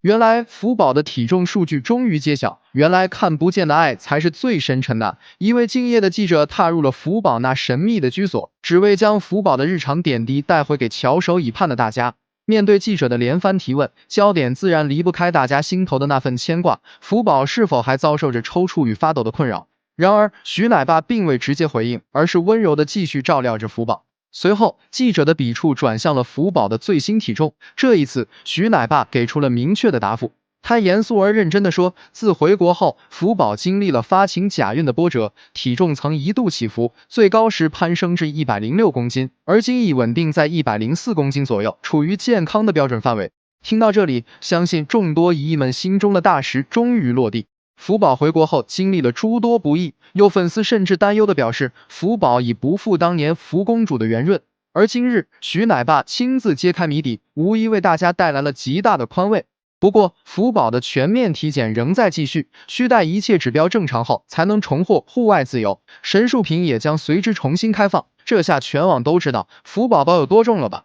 原来福宝的体重数据终于揭晓，原来看不见的爱才是最深沉的。一位敬业的记者踏入了福宝那神秘的居所，只为将福宝的日常点滴带回给翘首以盼的大家。面对记者的连番提问，焦点自然离不开大家心头的那份牵挂：福宝是否还遭受着抽搐与发抖的困扰？然而，徐奶爸并未直接回应，而是温柔地继续照料着福宝。随后，记者的笔触转向了福宝的最新体重。这一次，徐奶爸给出了明确的答复。他严肃而认真地说，自回国后，福宝经历了发情假孕的波折，体重曾一度起伏，最高时攀升至106公斤，而今已稳定在104公斤左右，处于健康的标准范围。听到这里，相信众多姨姨们心中的大石终于落地。福宝回国后经历了诸多不易，有粉丝甚至担忧地表示，福宝已不复当年福公主的圆润。而今日，徐奶爸亲自揭开谜底，无疑为大家带来了极大的宽慰。不过，福宝的全面体检仍在继续，需待一切指标正常后，才能重获户外自由。神树坪也将随之重新开放。这下全网都知道福宝宝有多重了吧？